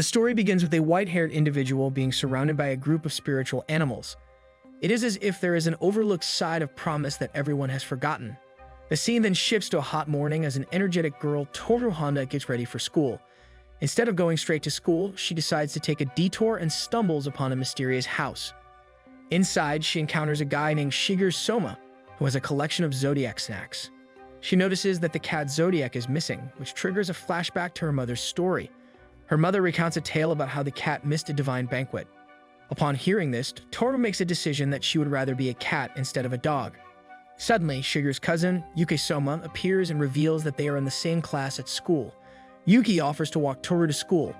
The story begins with a white-haired individual being surrounded by a group of spiritual animals. It is as if there is an overlooked side of promise that everyone has forgotten. The scene then shifts to a hot morning as an energetic girl, Toru Honda, gets ready for school. Instead of going straight to school, she decides to take a detour and stumbles upon a mysterious house. Inside, she encounters a guy named Shigeru Soma, who has a collection of zodiac snacks. She notices that the cat Zodiac is missing, which triggers a flashback to her mother's story. Her mother recounts a tale about how the cat missed a divine banquet. Upon hearing this, Toru makes a decision that she would rather be a cat instead of a dog. Suddenly, Shigeru's cousin, Yuki Soma, appears and reveals that they are in the same class at school. Yuki offers to walk Toru to school.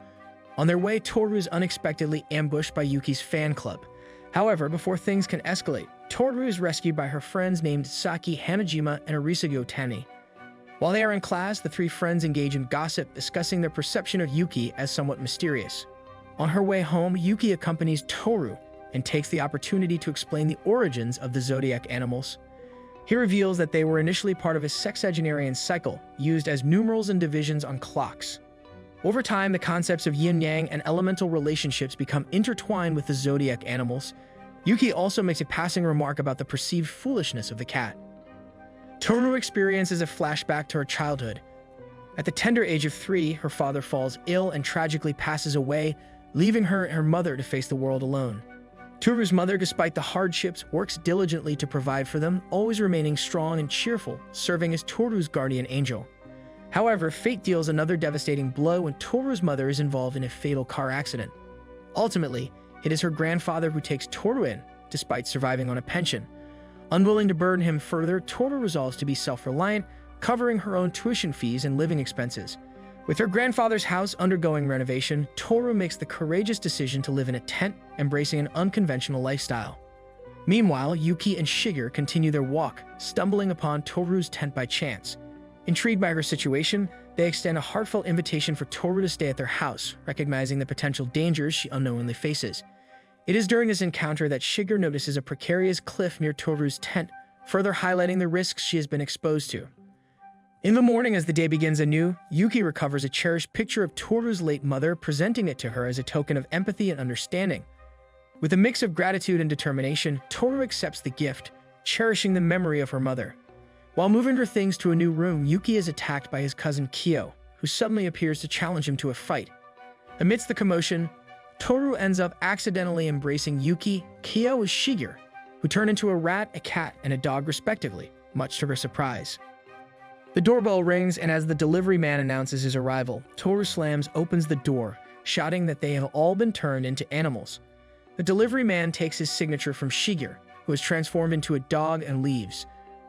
On their way, Toru is unexpectedly ambushed by Yuki's fan club. However, before things can escalate, Toru is rescued by her friends named Saki Hanajima and Arisago Tani. While they are in class, the three friends engage in gossip, discussing their perception of Yuki as somewhat mysterious. On her way home, Yuki accompanies Toru and takes the opportunity to explain the origins of the zodiac animals. He reveals that they were initially part of a sexagenarian cycle, used as numerals and divisions on clocks. Over time, the concepts of yin-yang and elemental relationships become intertwined with the zodiac animals. Yuki also makes a passing remark about the perceived foolishness of the cat. Toru experiences a flashback to her childhood. At the tender age of 3, her father falls ill and tragically passes away, leaving her and her mother to face the world alone. Toru's mother, despite the hardships, works diligently to provide for them, always remaining strong and cheerful, serving as Toru's guardian angel. However, fate deals another devastating blow when Toru's mother is involved in a fatal car accident. Ultimately, it is her grandfather who takes Toru in, despite surviving on a pension. Unwilling to burden him further, Toru resolves to be self-reliant, covering her own tuition fees and living expenses. With her grandfather's house undergoing renovation, Toru makes the courageous decision to live in a tent, embracing an unconventional lifestyle. Meanwhile, Yuki and Shigeru continue their walk, stumbling upon Toru's tent by chance. Intrigued by her situation, they extend a heartfelt invitation for Toru to stay at their house, recognizing the potential dangers she unknowingly faces. It is during this encounter that Shigeru notices a precarious cliff near Toru's tent, further highlighting the risks she has been exposed to. In the morning, as the day begins anew, Yuki recovers a cherished picture of Toru's late mother, presenting it to her as a token of empathy and understanding. With a mix of gratitude and determination, Toru accepts the gift, cherishing the memory of her mother. While moving her things to a new room, Yuki is attacked by his cousin Kyo, who suddenly appears to challenge him to a fight. Amidst the commotion, Toru ends up accidentally embracing Yuki. Kyo is Shigeru, who turn into a rat, a cat, and a dog respectively, much to her surprise. The doorbell rings, and as the delivery man announces his arrival, Toru opens the door, shouting that they have all been turned into animals. The delivery man takes his signature from Shigeru, who is transformed into a dog, and leaves.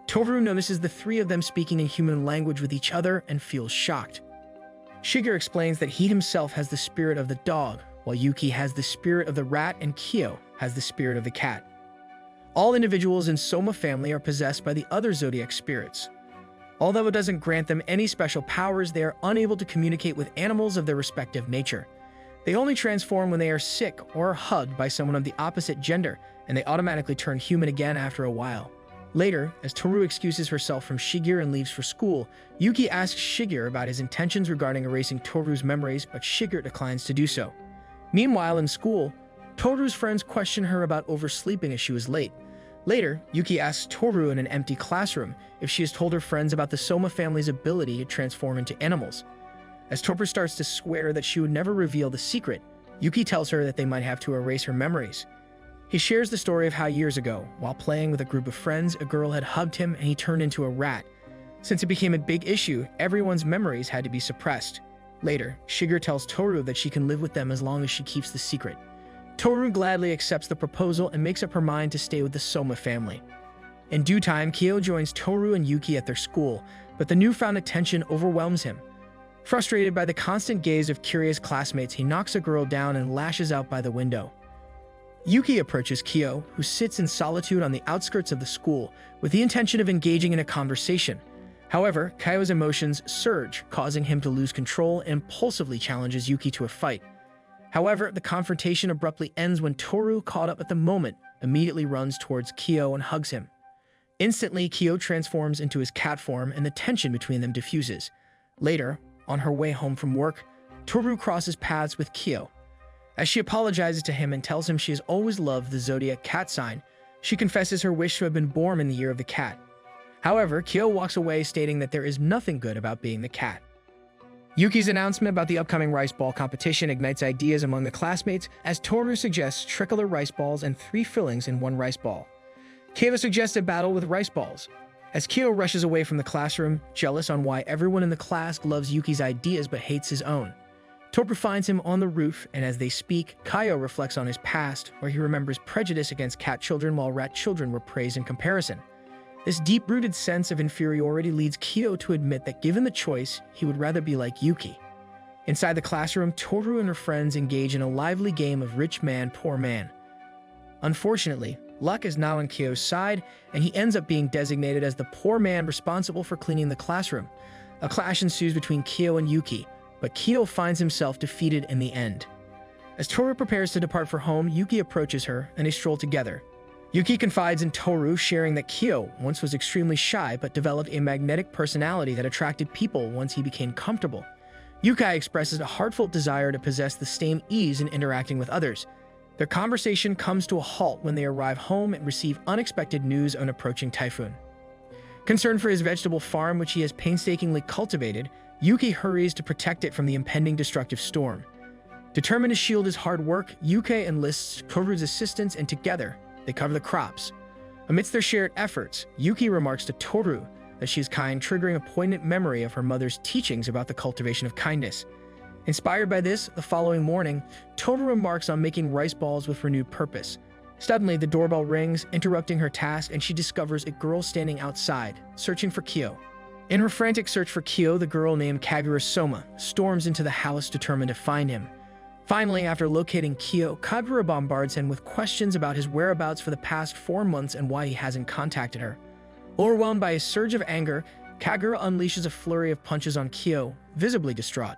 Toru notices the three of them speaking in human language with each other and feels shocked. Shigeru explains that he himself has the spirit of the dog, while Yuki has the spirit of the rat and Kyo has the spirit of the cat. All individuals in Soma family are possessed by the other zodiac spirits. Although it doesn't grant them any special powers, they are unable to communicate with animals of their respective nature. They only transform when they are sick or are hugged by someone of the opposite gender, and they automatically turn human again after a while. Later, as Toru excuses herself from Shigeru and leaves for school, Yuki asks Shigeru about his intentions regarding erasing Toru's memories, but Shigeru declines to do so. Meanwhile, in school, Toru's friends question her about oversleeping as she was late. Later, Yuki asks Toru in an empty classroom if she has told her friends about the Soma family's ability to transform into animals. As Toru starts to swear that she would never reveal the secret, Yuki tells her that they might have to erase her memories. He shares the story of how years ago, while playing with a group of friends, a girl had hugged him and he turned into a rat. Since it became a big issue, everyone's memories had to be suppressed. Later, Shigeru tells Toru that she can live with them as long as she keeps the secret. Toru gladly accepts the proposal and makes up her mind to stay with the Soma family. In due time, Kyo joins Toru and Yuki at their school, but the newfound attention overwhelms him. Frustrated by the constant gaze of curious classmates, he knocks a girl down and lashes out by the window. Yuki approaches Kyo, who sits in solitude on the outskirts of the school, with the intention of engaging in a conversation. However, Kyo's emotions surge, causing him to lose control and impulsively challenges Yuki to a fight. However, the confrontation abruptly ends when Toru, caught up at the moment, immediately runs towards Kyo and hugs him. Instantly, Kyo transforms into his cat form and the tension between them diffuses. Later, on her way home from work, Toru crosses paths with Kyo. As she apologizes to him and tells him she has always loved the zodiac cat sign, she confesses her wish to have been born in the year of the cat. However, Kyo walks away stating that there is nothing good about being the cat. Yuki's announcement about the upcoming rice ball competition ignites ideas among the classmates as Toru suggests tricolor rice balls and 3 fillings in 1 rice ball. Kayla suggests a battle with rice balls. As Kyo rushes away from the classroom, jealous on why everyone in the class loves Yuki's ideas but hates his own. Toru finds him on the roof, and as they speak, Kaio reflects on his past, where he remembers prejudice against cat children while rat children were praised in comparison. This deep-rooted sense of inferiority leads Kyo to admit that given the choice, he would rather be like Yuki. Inside the classroom, Toru and her friends engage in a lively game of rich man, poor man. Unfortunately, luck is now on Kyo's side, and he ends up being designated as the poor man responsible for cleaning the classroom. A clash ensues between Kyo and Yuki, but Kyo finds himself defeated in the end. As Toru prepares to depart for home, Yuki approaches her, and they stroll together. Yuki confides in Toru, sharing that Kyo once was extremely shy but developed a magnetic personality that attracted people once he became comfortable. Yuki expresses a heartfelt desire to possess the same ease in interacting with others. Their conversation comes to a halt when they arrive home and receive unexpected news of an approaching typhoon. Concerned for his vegetable farm, which he has painstakingly cultivated, Yuki hurries to protect it from the impending destructive storm. Determined to shield his hard work, Yuki enlists Toru's assistance, and together, they cover the crops. Amidst their shared efforts, Yuki remarks to Toru that she is kind, triggering a poignant memory of her mother's teachings about the cultivation of kindness. Inspired by this, the following morning, Toru embarks on making rice balls with renewed purpose. Suddenly, the doorbell rings, interrupting her task, and she discovers a girl standing outside, searching for Kyo. In her frantic search for Kyo, the girl named Kagura Soma storms into the house determined to find him. Finally, after locating Kyo, Kagura bombards him with questions about his whereabouts for the past 4 months and why he hasn't contacted her. Overwhelmed by a surge of anger, Kagura unleashes a flurry of punches on Kyo, visibly distraught.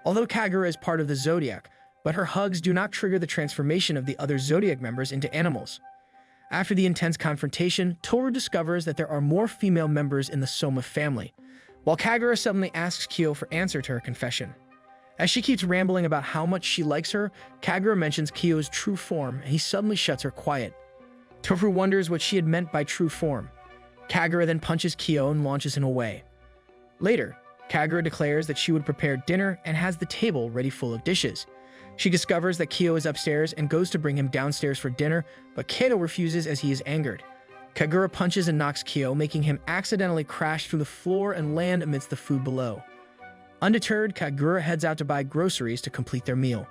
Although Kagura is part of the Zodiac, but her hugs do not trigger the transformation of the other Zodiac members into animals. After the intense confrontation, Toru discovers that there are more female members in the Soma family, while Kagura suddenly asks Kyo for answer to her confession. As she keeps rambling about how much she likes her, Kagura mentions Kyo's true form, and he suddenly shuts her quiet. Toru wonders what she had meant by true form. Kagura then punches Kyo and launches him away. Later, Kagura declares that she would prepare dinner and has the table ready full of dishes. She discovers that Kyo is upstairs and goes to bring him downstairs for dinner, but Kato refuses as he is angered. Kagura punches and knocks Kyo, making him accidentally crash through the floor and land amidst the food below. Undeterred, Kagura heads out to buy groceries to complete their meal.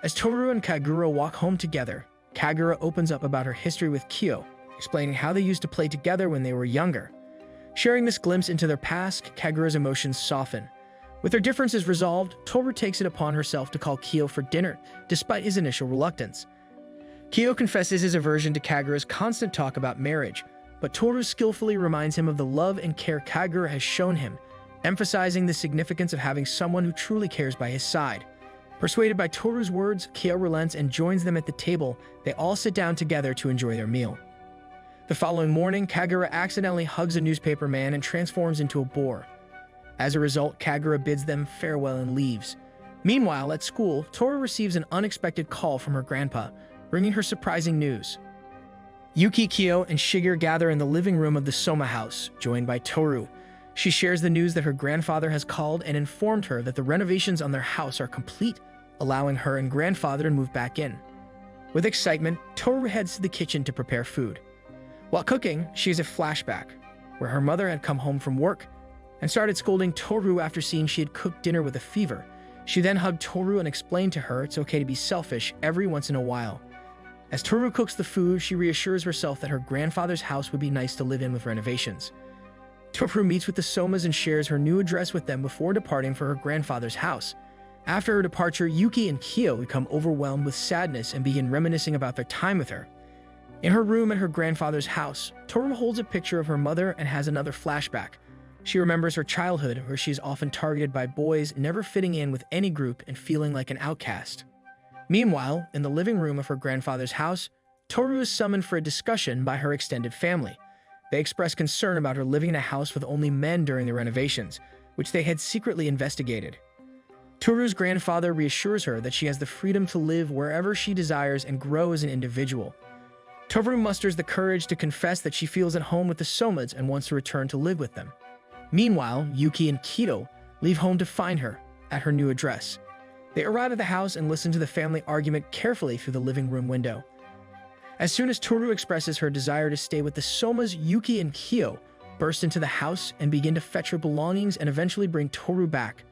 As Toru and Kagura walk home together, Kagura opens up about her history with Kyo, explaining how they used to play together when they were younger. Sharing this glimpse into their past, Kagura's emotions soften. With their differences resolved, Toru takes it upon herself to call Kyo for dinner, despite his initial reluctance. Kyo confesses his aversion to Kagura's constant talk about marriage, but Toru skillfully reminds him of the love and care Kagura has shown him, emphasizing the significance of having someone who truly cares by his side. Persuaded by Toru's words, Kyo relents and joins them at the table. They all sit down together to enjoy their meal. The following morning, Kagura accidentally hugs a newspaper man and transforms into a boar. As a result, Kagura bids them farewell and leaves. Meanwhile, at school, Toru receives an unexpected call from her grandpa, bringing her surprising news. Yuki, Kyo, and Shigeru gather in the living room of the Soma house, joined by Toru. She shares the news that her grandfather has called and informed her that the renovations on their house are complete, allowing her and grandfather to move back in. With excitement, Toru heads to the kitchen to prepare food. While cooking, she has a flashback, where her mother had come home from work and started scolding Toru after seeing she had cooked dinner with a fever. She then hugged Toru and explained to her it's okay to be selfish every once in a while. As Toru cooks the food, she reassures herself that her grandfather's house would be nice to live in with renovations. Toru meets with the Somas and shares her new address with them before departing for her grandfather's house. After her departure, Yuki and Kyo become overwhelmed with sadness and begin reminiscing about their time with her. In her room at her grandfather's house, Toru holds a picture of her mother and has another flashback. She remembers her childhood, where she is often targeted by boys, never fitting in with any group and feeling like an outcast. Meanwhile, in the living room of her grandfather's house, Toru is summoned for a discussion by her extended family. They express concern about her living in a house with only men during the renovations, which they had secretly investigated. Toru's grandfather reassures her that she has the freedom to live wherever she desires and grow as an individual. Toru musters the courage to confess that she feels at home with the Somas and wants to return to live with them. Meanwhile, Yuki and Kido leave home to find her at her new address. They arrive at the house and listen to the family argument carefully through the living room window. As soon as Toru expresses her desire to stay with the Somas, Yuki and Kyo burst into the house and begin to fetch her belongings and eventually bring Toru back.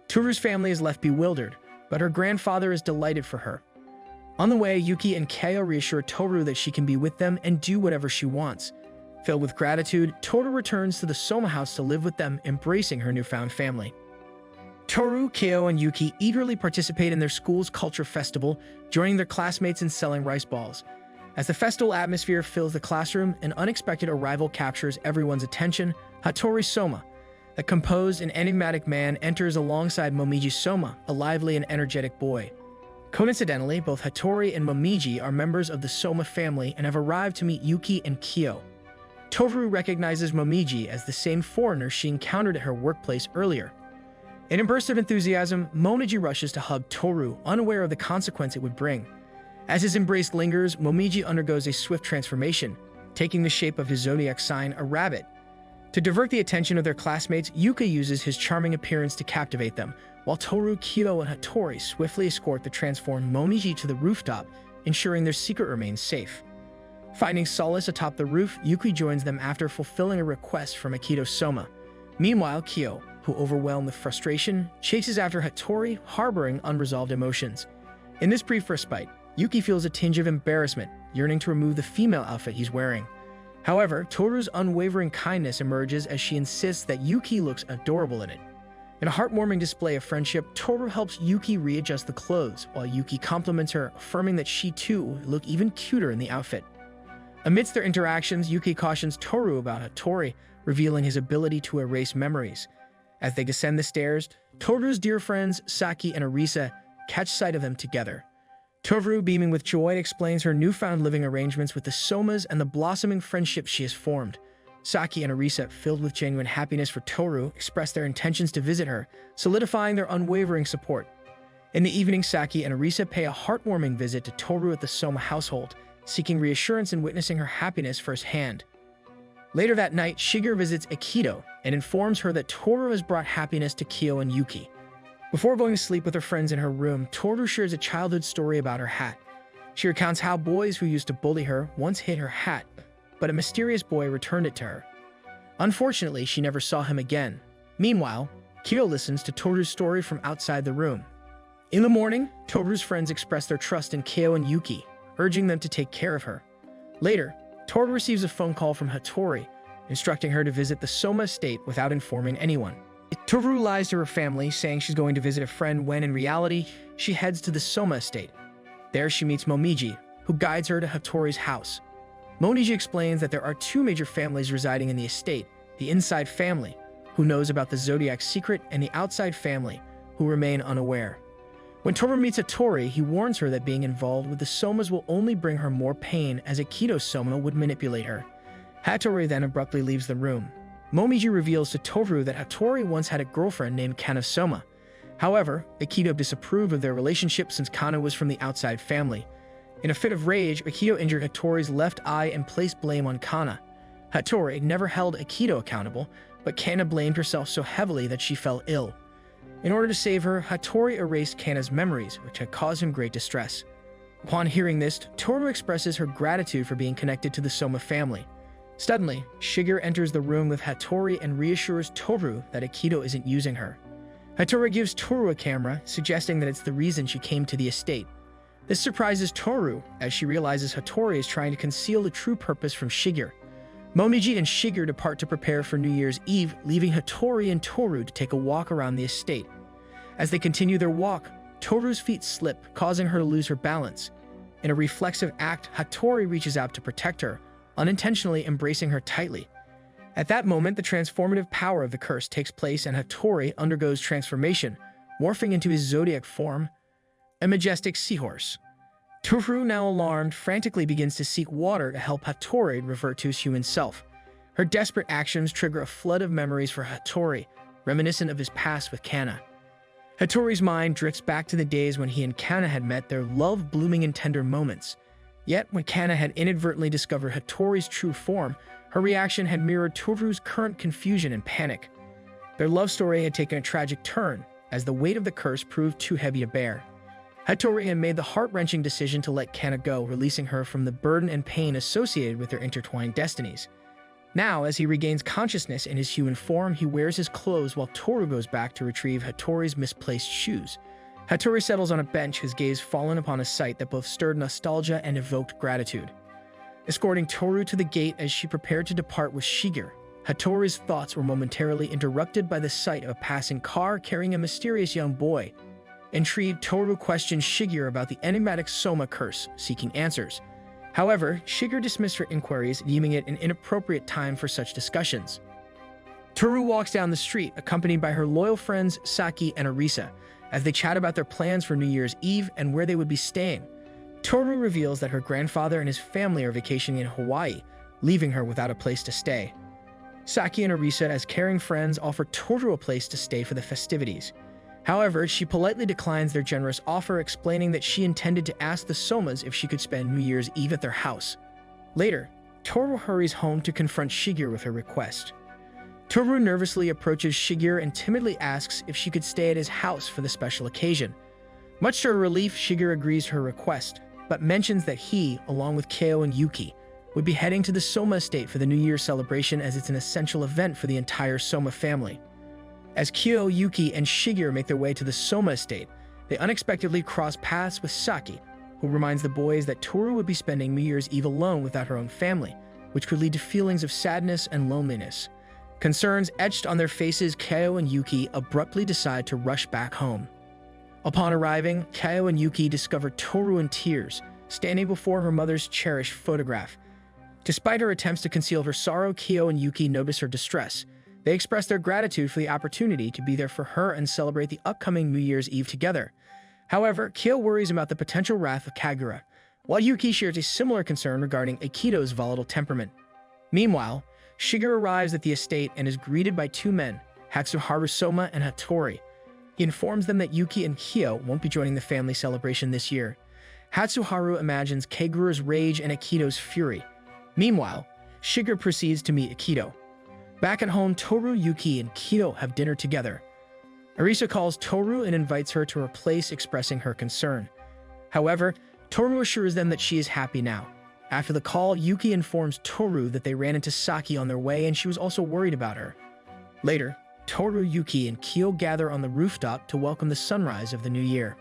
Toru's family is left bewildered, but her grandfather is delighted for her. On the way, Yuki and Kyo reassure Toru that she can be with them and do whatever she wants. Filled with gratitude, Toru returns to the Soma house to live with them, embracing her newfound family. Toru, Kyo, and Yuki eagerly participate in their school's culture festival, joining their classmates in selling rice balls. As the festival atmosphere fills the classroom, an unexpected arrival captures everyone's attention. Hattori Soma, the composed and enigmatic man, enters alongside Momiji Soma, a lively and energetic boy. Coincidentally, both Hattori and Momiji are members of the Soma family and have arrived to meet Yuki and Kyo. Toru recognizes Momiji as the same foreigner she encountered at her workplace earlier. In a burst of enthusiasm, Momiji rushes to hug Toru, unaware of the consequence it would bring. As his embrace lingers, Momiji undergoes a swift transformation, taking the shape of his zodiac sign, a rabbit. To divert the attention of their classmates, Yuki uses his charming appearance to captivate them, while Toru, Kido, and Hattori swiftly escort the transformed Momiji to the rooftop, ensuring their secret remains safe. Finding solace atop the roof, Yuki joins them after fulfilling a request from Akido Soma. Meanwhile, Kyo, who, overwhelmed with frustration, chases after Hattori, harboring unresolved emotions. In this brief respite, Yuki feels a tinge of embarrassment, yearning to remove the female outfit he's wearing. However, Toru's unwavering kindness emerges as she insists that Yuki looks adorable in it. In a heartwarming display of friendship, Toru helps Yuki readjust the clothes, while Yuki compliments her, affirming that she too would look even cuter in the outfit. Amidst their interactions, Yuki cautions Toru about Hattori, revealing his ability to erase memories. As they descend the stairs, Toru's dear friends Saki and Arisa catch sight of them together. Toru, beaming with joy, explains her newfound living arrangements with the Somas and the blossoming friendship she has formed. Saki and Arisa, filled with genuine happiness for Toru, express their intentions to visit her, solidifying their unwavering support. In the evening, Saki and Arisa pay a heartwarming visit to Toru at the Soma household, seeking reassurance and witnessing her happiness firsthand. Later that night, Shigeru visits Akido and informs her that Toru has brought happiness to Kyo and Yuki. Before going to sleep with her friends in her room, Toru shares a childhood story about her hat. She recounts how boys who used to bully her once hid her hat, but a mysterious boy returned it to her. Unfortunately, she never saw him again. Meanwhile, Kyo listens to Toru's story from outside the room. In the morning, Toru's friends express their trust in Kyo and Yuki, urging them to take care of her. Later, Toru receives a phone call from Hattori, instructing her to visit the Soma estate without informing anyone. Toru lies to her family, saying she's going to visit a friend when, in reality, she heads to the Soma estate. There she meets Momiji, who guides her to Hattori's house. Momiji explains that there are two major families residing in the estate: the inside family, who knows about the Zodiac secret, and the outside family, who remain unaware. When Toru meets Hattori, he warns her that being involved with the Somas will only bring her more pain, as Akido Soma would manipulate her. Hattori then abruptly leaves the room. Momiji reveals to Toru that Hattori once had a girlfriend named Kana Soma. However, Akido disapproved of their relationship since Kana was from the outside family. In a fit of rage, Akido injured Hattori's left eye and placed blame on Kana. Hattori never held Akido accountable, but Kana blamed herself so heavily that she fell ill. In order to save her, Hattori erased Kana's memories, which had caused him great distress. Upon hearing this, Toru expresses her gratitude for being connected to the Soma family. Suddenly, Shigeru enters the room with Hattori and reassures Toru that Akido isn't using her. Hattori gives Toru a camera, suggesting that it's the reason she came to the estate. This surprises Toru, as she realizes Hattori is trying to conceal the true purpose from Shigeru. Momiji and Shigeru depart to prepare for New Year's Eve, leaving Hattori and Toru to take a walk around the estate. As they continue their walk, Toru's feet slip, causing her to lose her balance. In a reflexive act, Hattori reaches out to protect her, unintentionally embracing her tightly. At that moment, the transformative power of the curse takes place and Hattori undergoes transformation, morphing into his zodiac form, a majestic seahorse. Toru, now alarmed, frantically begins to seek water to help Hattori revert to his human self. Her desperate actions trigger a flood of memories for Hattori, reminiscent of his past with Kana. Hattori's mind drifts back to the days when he and Kana had met, their love blooming in tender moments. Yet, when Kana had inadvertently discovered Hattori's true form, her reaction had mirrored Toru's current confusion and panic. Their love story had taken a tragic turn, as the weight of the curse proved too heavy to bear. Hattori had made the heart-wrenching decision to let Kana go, releasing her from the burden and pain associated with their intertwined destinies. Now, as he regains consciousness in his human form, he wears his clothes while Toru goes back to retrieve Hattori's misplaced shoes. Hattori settles on a bench, his gaze fallen upon a sight that both stirred nostalgia and evoked gratitude. Escorting Toru to the gate as she prepared to depart with Shigeru, Hattori's thoughts were momentarily interrupted by the sight of a passing car carrying a mysterious young boy. Intrigued, Toru questioned Shigeru about the enigmatic Soma curse, seeking answers. However, Shigeru dismissed her inquiries, deeming it an inappropriate time for such discussions. Toru walks down the street, accompanied by her loyal friends Saki and Arisa, as they chat about their plans for New Year's Eve and where they would be staying. Toru reveals that her grandfather and his family are vacationing in Hawaii, leaving her without a place to stay. Saki and Arisa, as caring friends, offer Toru a place to stay for the festivities. However, she politely declines their generous offer, explaining that she intended to ask the Somas if she could spend New Year's Eve at their house. Later, Toru hurries home to confront Shigeru with her request. Toru nervously approaches Shigeru and timidly asks if she could stay at his house for the special occasion. Much to her relief, Shigeru agrees her request, but mentions that he, along with Kyo and Yuki, would be heading to the Soma estate for the New Year celebration, as it's an essential event for the entire Soma family. As Kyo, Yuki, and Shigeru make their way to the Soma estate, they unexpectedly cross paths with Saki, who reminds the boys that Toru would be spending New Year's Eve alone without her own family, which could lead to feelings of sadness and loneliness. Concerns etched on their faces, Kyo and Yuki abruptly decide to rush back home. Upon arriving, Kyo and Yuki discover Toru in tears, standing before her mother's cherished photograph. Despite her attempts to conceal her sorrow, Kyo and Yuki notice her distress. They express their gratitude for the opportunity to be there for her and celebrate the upcoming New Year's Eve together. However, Kyo worries about the potential wrath of Kagura, while Yuki shares a similar concern regarding Akito's volatile temperament. Meanwhile, Shigeru arrives at the estate and is greeted by two men, Hatsuharu Soma and Hattori. He informs them that Yuki and Kyo won't be joining the family celebration this year. Hatsuharu imagines Kagura's rage and Akito's fury. Meanwhile, Shigeru proceeds to meet Akito. Back at home, Toru, Yuki, and Kyo have dinner together. Arisa calls Toru and invites her to her place, expressing her concern. However, Toru assures them that she is happy now. After the call, Yuki informs Toru that they ran into Saki on their way and she was also worried about her. Later, Toru, Yuki, and Kyo gather on the rooftop to welcome the sunrise of the new year.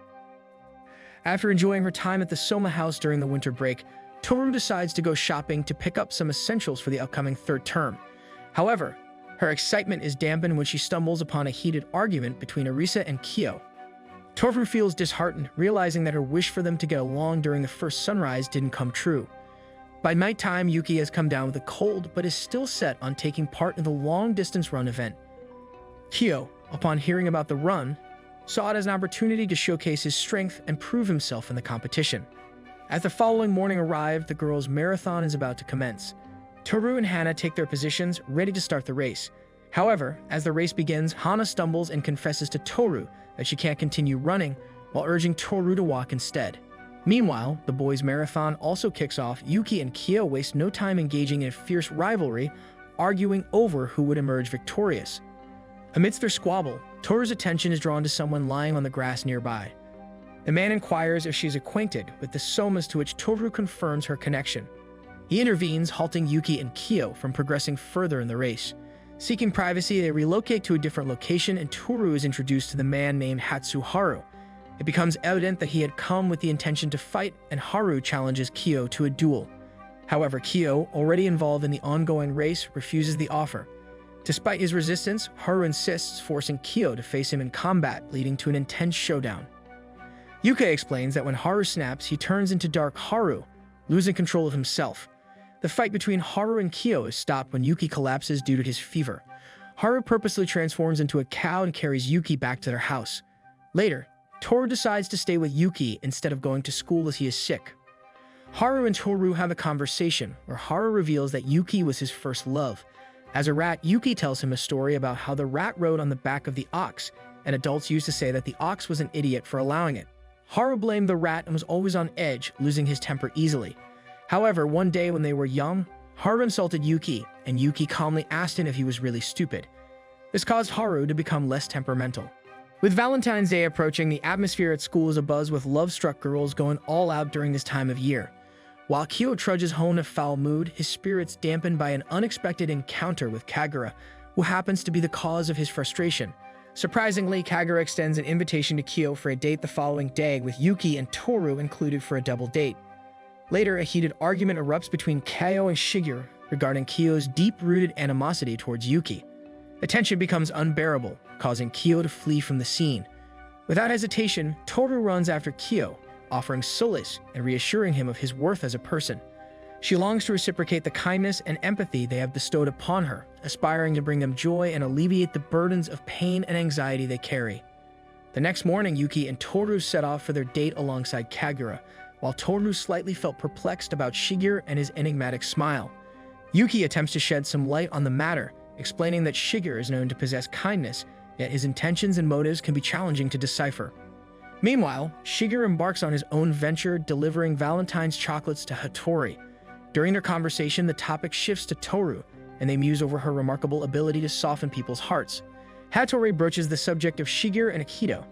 After enjoying her time at the Soma house during the winter break, Toru decides to go shopping to pick up some essentials for the upcoming third term. However, her excitement is dampened when she stumbles upon a heated argument between Arisa and Kyo. Toru feels disheartened, realizing that her wish for them to get along during the first sunrise didn't come true. By nighttime, Yuki has come down with a cold, but is still set on taking part in the long-distance run event. Kyo, upon hearing about the run, saw it as an opportunity to showcase his strength and prove himself in the competition. As the following morning arrived, the girls' marathon is about to commence. Toru and Hana take their positions, ready to start the race. However, as the race begins, Hana stumbles and confesses to Toru that she can't continue running, while urging Toru to walk instead. Meanwhile, the boys' marathon also kicks off. Yuki and Kyo waste no time engaging in a fierce rivalry, arguing over who would emerge victorious. Amidst their squabble, Toru's attention is drawn to someone lying on the grass nearby. The man inquires if she's acquainted with the Somas, to which Toru confirms her connection. He intervenes, halting Yuki and Kyo from progressing further in the race. Seeking privacy, they relocate to a different location and Toru is introduced to the man named Hatsuharu. It becomes evident that he had come with the intention to fight, and Haru challenges Kyo to a duel. However, Kyo, already involved in the ongoing race, refuses the offer. Despite his resistance, Haru insists, forcing Kyo to face him in combat, leading to an intense showdown. Yuki explains that when Haru snaps, he turns into Dark Haru, losing control of himself. The fight between Haru and Kyo is stopped when Yuki collapses due to his fever. Haru purposely transforms into a cow and carries Yuki back to their house. Later, Toru decides to stay with Yuki instead of going to school as he is sick. Haru and Toru have a conversation where Haru reveals that Yuki was his first love. As a rat, Yuki tells him a story about how the rat rode on the back of the ox, and adults used to say that the ox was an idiot for allowing it. Haru blamed the rat and was always on edge, losing his temper easily. However, one day when they were young, Haru insulted Yuki, and Yuki calmly asked him if he was really stupid. This caused Haru to become less temperamental. With Valentine's Day approaching, the atmosphere at school is abuzz with love-struck girls going all out during this time of year. While Kyo trudges home in a foul mood, his spirits dampened by an unexpected encounter with Kagura, who happens to be the cause of his frustration. Surprisingly, Kagura extends an invitation to Kyo for a date the following day, with Yuki and Toru included for a double date. Later, a heated argument erupts between Kyo and Shigeru regarding Kyo's deep-rooted animosity towards Yuki. The tension becomes unbearable, causing Kyo to flee from the scene. Without hesitation, Toru runs after Kyo, offering solace and reassuring him of his worth as a person. She longs to reciprocate the kindness and empathy they have bestowed upon her, aspiring to bring them joy and alleviate the burdens of pain and anxiety they carry. The next morning, Yuki and Toru set off for their date alongside Kagura, while Toru slightly felt perplexed about Shigeru and his enigmatic smile. Yuki attempts to shed some light on the matter, explaining that Shigeru is known to possess kindness, yet his intentions and motives can be challenging to decipher. Meanwhile, Shigeru embarks on his own venture, delivering Valentine's chocolates to Hattori. During their conversation, the topic shifts to Toru, and they muse over her remarkable ability to soften people's hearts. Hattori broaches the subject of Shigeru and Akito,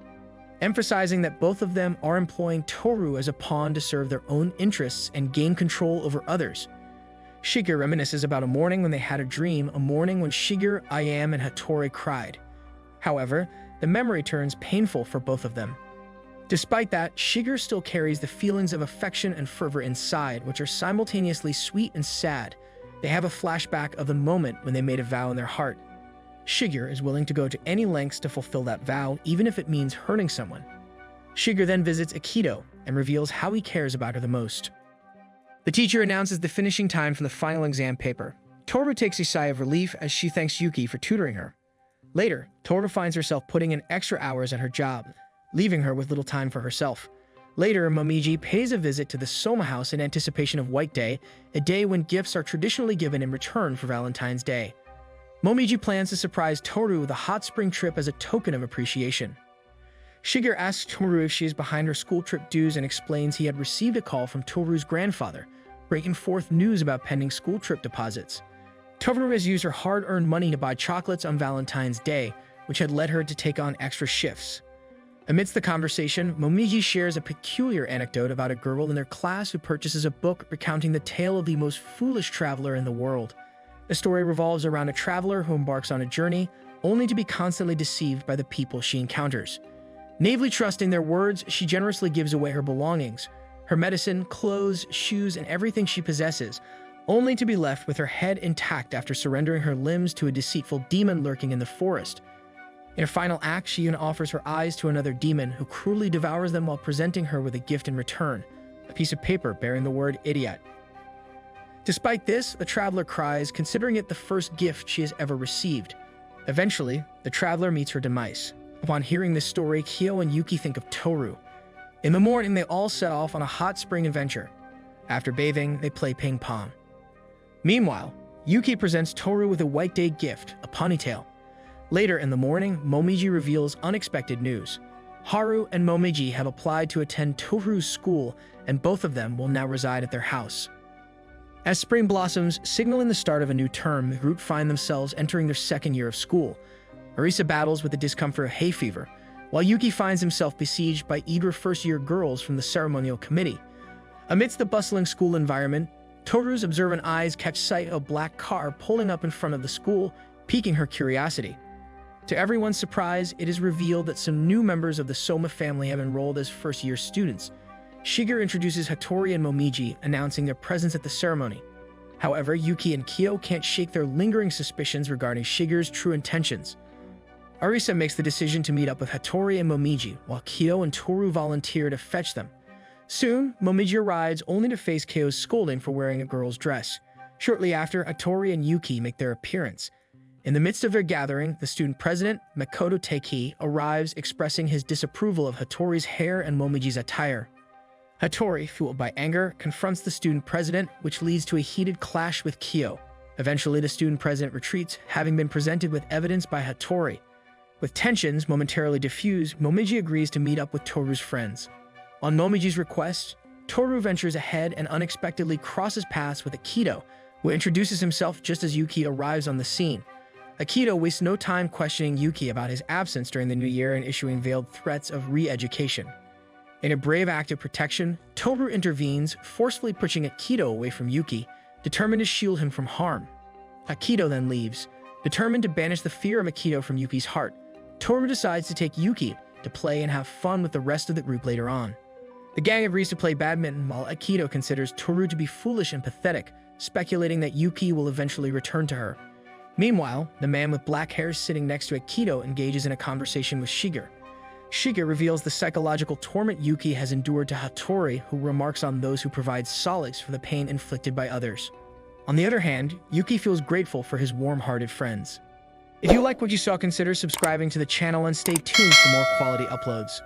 emphasizing that both of them are employing Toru as a pawn to serve their own interests and gain control over others. Shigeru reminisces about a morning when they had a dream, a morning when Shigeru, Ayame, and Hattori cried. However, the memory turns painful for both of them. Despite that, Shigeru still carries the feelings of affection and fervor inside, which are simultaneously sweet and sad. They have a flashback of the moment when they made a vow in their heart. Shigeru is willing to go to any lengths to fulfill that vow, even if it means hurting someone. Shigeru then visits Akito and reveals how he cares about her the most. The teacher announces the finishing time for the final exam paper. Toru takes a sigh of relief as she thanks Yuki for tutoring her. Later, Toru finds herself putting in extra hours at her job, leaving her with little time for herself. Later, Momiji pays a visit to the Soma house in anticipation of White Day, a day when gifts are traditionally given in return for Valentine's Day. Momiji plans to surprise Toru with a hot spring trip as a token of appreciation. Shigeru asks Toru if she is behind her school trip dues and explains he had received a call from Toru's grandfather, bringing forth news about pending school trip deposits. Toru has used her hard-earned money to buy chocolates on Valentine's Day, which had led her to take on extra shifts. Amidst the conversation, Momiji shares a peculiar anecdote about a girl in their class who purchases a book recounting the tale of the most foolish traveler in the world. The story revolves around a traveler who embarks on a journey, only to be constantly deceived by the people she encounters. Naively trusting their words, she generously gives away her belongings, her medicine, clothes, shoes, and everything she possesses, only to be left with her head intact after surrendering her limbs to a deceitful demon lurking in the forest. In a final act, she even offers her eyes to another demon who cruelly devours them while presenting her with a gift in return, a piece of paper bearing the word idiot. Despite this, the traveler cries, considering it the first gift she has ever received. Eventually, the traveler meets her demise. Upon hearing this story, Kyo and Yuki think of Toru. In the morning, they all set off on a hot spring adventure. After bathing, they play ping pong. Meanwhile, Yuki presents Toru with a White Day gift, a ponytail. Later in the morning, Momiji reveals unexpected news. Haru and Momiji have applied to attend Toru's school, and both of them will now reside at their house. As spring blossoms, signaling the start of a new term, the group find themselves entering their second year of school. Arisa battles with the discomfort of hay fever, while Yuki finds himself besieged by eager first-year girls from the ceremonial committee. Amidst the bustling school environment, Toru's observant eyes catch sight of a black car pulling up in front of the school, piquing her curiosity. To everyone's surprise, it is revealed that some new members of the Soma family have enrolled as first-year students. Shigeru introduces Hattori and Momiji, announcing their presence at the ceremony. However, Yuki and Kyo can't shake their lingering suspicions regarding Shigeru's true intentions. Arisa makes the decision to meet up with Hattori and Momiji, while Kyo and Toru volunteer to fetch them. Soon, Momiji arrives only to face Kyo's scolding for wearing a girl's dress. Shortly after, Hattori and Yuki make their appearance. In the midst of their gathering, the student president, Makoto Teiki, arrives expressing his disapproval of Hattori's hair and Momiji's attire. Hattori, fueled by anger, confronts the student president, which leads to a heated clash with Kyo. Eventually, the student president retreats, having been presented with evidence by Hattori. With tensions momentarily diffused, Momiji agrees to meet up with Toru's friends. On Momiji's request, Toru ventures ahead and unexpectedly crosses paths with Akito, who introduces himself just as Yuki arrives on the scene. Akito wastes no time questioning Yuki about his absence during the new year and issuing veiled threats of re-education. In a brave act of protection, Toru intervenes, forcefully pushing Akito away from Yuki, determined to shield him from harm. Akito then leaves, determined to banish the fear of Akito from Yuki's heart. Toru decides to take Yuki to play and have fun with the rest of the group later on. The gang agrees to play badminton while Akito considers Toru to be foolish and pathetic, speculating that Yuki will eventually return to her. Meanwhile, the man with black hair sitting next to Akito engages in a conversation with Shiger. Shiger reveals the psychological torment Yuki has endured to Hattori, who remarks on those who provide solace for the pain inflicted by others. On the other hand, Yuki feels grateful for his warm-hearted friends. If you like what you saw, consider subscribing to the channel and stay tuned for more quality uploads.